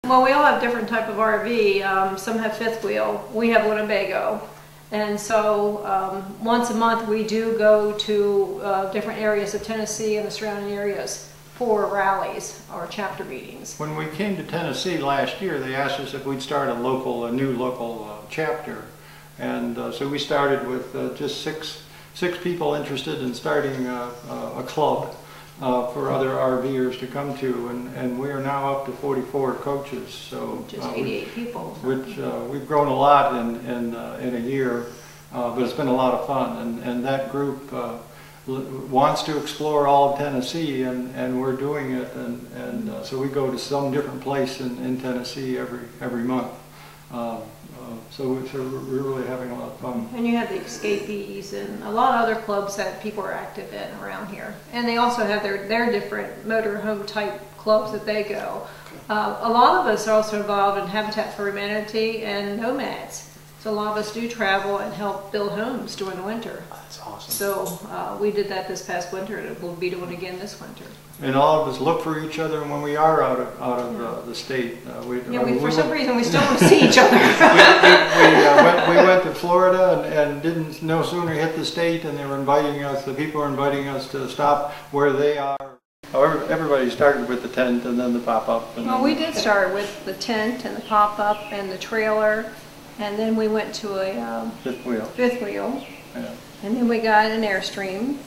Well, we all have different type of RV. Some have fifth wheel. We have Winnebago. And so once a month we do go to different areas of Tennessee and the surrounding areas for rallies or chapter meetings. When we came to Tennessee last year, they asked us if we'd start a new local chapter. And so we started with just six people interested in starting a club for other RVers to come to, and we are now up to 44 coaches. So just 88 people. Which we've grown a lot in a year, but it's been a lot of fun. And that group wants to explore all of Tennessee, and we're doing it. And so we go to some different place in Tennessee every month. So we're really having a lot of fun. And you have the escapees and a lot of other clubs that people are active in around here. And they also have their different motorhome type clubs that they go. A lot of us are also involved in Habitat for Humanity and Nomads. So a lot of us do travel and help build homes during the winter. That's awesome. So we did that this past winter, and we'll be doing it again this winter. And all of us look for each other when we are out of the state. For some reason we still don't see each other. we went to Florida and no sooner hit the state, and the people were inviting us to stop where they are. However, everybody started with the tent and then the pop-up. Well, we did start with the tent and the pop-up and the trailer, and then we went to a fifth wheel. Yeah. And then we got an Airstream.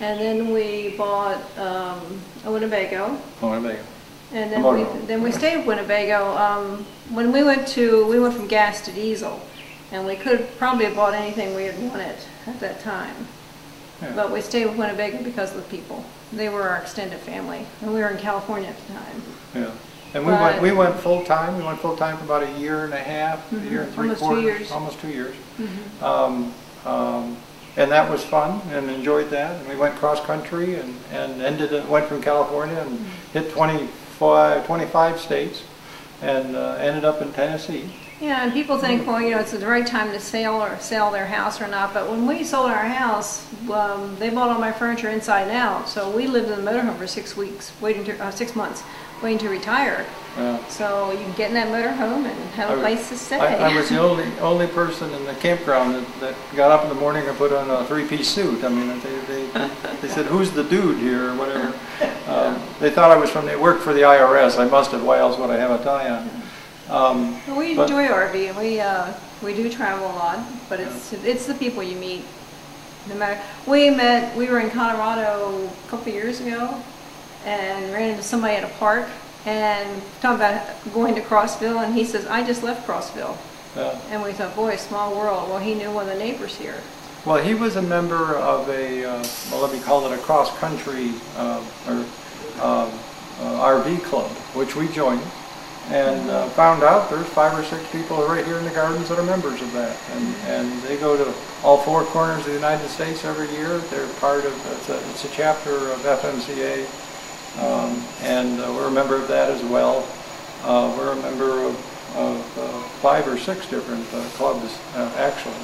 And then we bought a Winnebago. And then we stayed with Winnebago. When we went from gas to diesel, and we could probably have bought anything we had wanted at that time. Yeah. But we stayed with Winnebago because of the people. They were our extended family, and we were in California at the time. Yeah. And we went full time. We went full time for about a year and a half, a year and three quarters, almost 2 years. And that was fun, and enjoyed that. And we went cross country and went from California and hit 25 states, and ended up in Tennessee. Yeah, and people think, well, it's the right time to sell their house or not. But when we sold our house, they bought all my furniture inside and out. So we lived in the motorhome for 6 weeks, 6 months, waiting to retire. Yeah. So you can get in that motorhome and have a place to stay. I was the only person in the campground that got up in the morning and put on a three-piece suit. I mean, they said, "Who's the dude here?" or whatever. They thought they worked for the IRS. I must have. Why else would I have a tie on? We enjoy RV. We do travel a lot, but it's the people you meet. No matter we were in Colorado a couple of years ago, and ran into somebody at a park and talking about going to Crossville, and he says, "I just left Crossville." Yeah. And we thought, boy, small world. Well, he knew one of the neighbors here. Well, he was a member of let me call it a cross-country RV club, which we joined, and found out there's 5 or 6 people right here in the gardens that are members of that. And they go to all 4 corners of the United States every year. They're part of, it's a chapter of FMCA. And we're a member of that as well. We're a member of 5 or 6 different clubs, actually.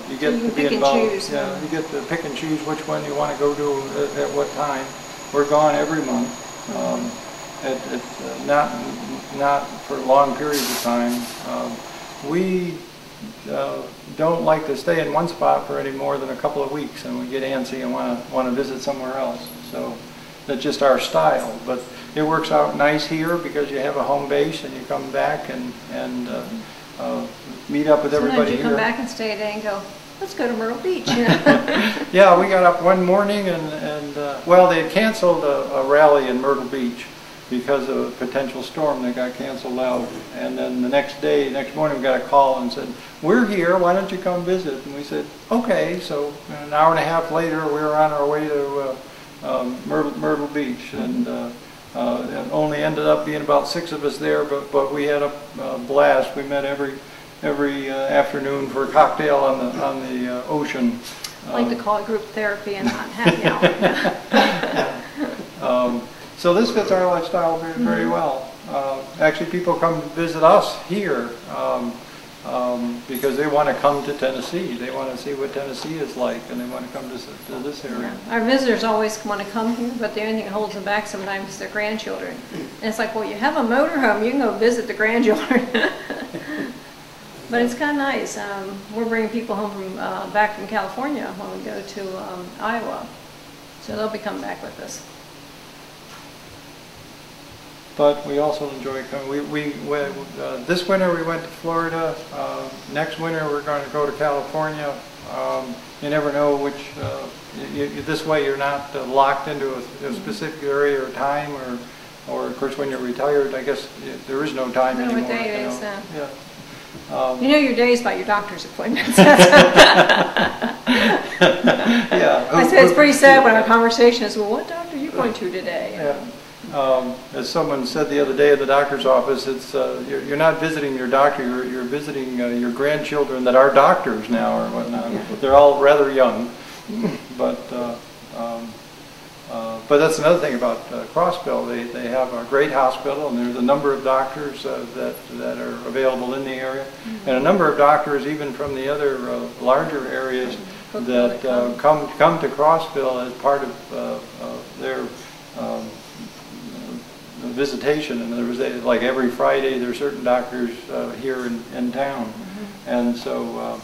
You get to be involved. Yeah, you get to pick and choose which one you want to go to at what time. We're gone every month. It's not for long periods of time. We don't like to stay in one spot for any more than a couple of weeks, and we get antsy and want to visit somewhere else. So that's just our style, but it works out nice here because you have a home base and you come back and meet up with everybody here. Sometimes you come back and stay a day and go, let's go to Myrtle Beach. Yeah, we got up one morning and well, they had canceled a rally in Myrtle Beach because of a potential storm that got canceled out. And then the next morning we got a call and said, "We're here, why don't you come visit?" And we said, okay. So an hour and a half later we were on our way to Myrtle Beach, and it only ended up being about 6 of us there, but we had a blast. We met every afternoon for a cocktail on the ocean. I like to call it group therapy and not happy hour. So this fits our lifestyle very well. Actually, people come visit us here. because they want to come to Tennessee. They want to see what Tennessee is like, and they want to come to this area. Yeah. Our visitors always want to come here, but the only thing that holds them back sometimes is their grandchildren. And it's like, well, you have a motorhome, you can go visit the grandchildren. But it's kind of nice. We're bringing people home from back from California when we go to Iowa, so they'll be coming back with us. But we also enjoy coming. This winter we went to Florida. Next winter we're going to go to California. You never know which. This way you're not locked into a specific area or time, or of course when you're retired, I guess there is no time anymore. What day it is. Yeah. You know your days by your doctor's appointments. Yeah. I said it's pretty sad when our conversation is, well, what doctor are you going to today? Yeah. As someone said the other day at the doctor's office, it's you're not visiting your doctor, you're visiting your grandchildren that are doctors now or whatnot. Yeah. They're all rather young, but that's another thing about Crossville. They have a great hospital, and there's a number of doctors that are available in the area, and a number of doctors even from the other larger areas that come to Crossville as part of their visitation. And there was like every Friday there are certain doctors here in town, and so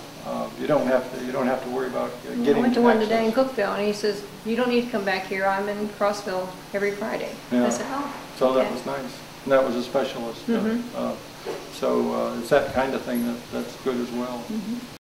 you don't have to worry about getting. I went to one today in Cookville, and he says, "You don't need to come back here. I'm in Crossville every Friday." Yeah. I said, "Oh." So okay. That was nice. And that was a specialist. So it's that kind of thing that's good as well.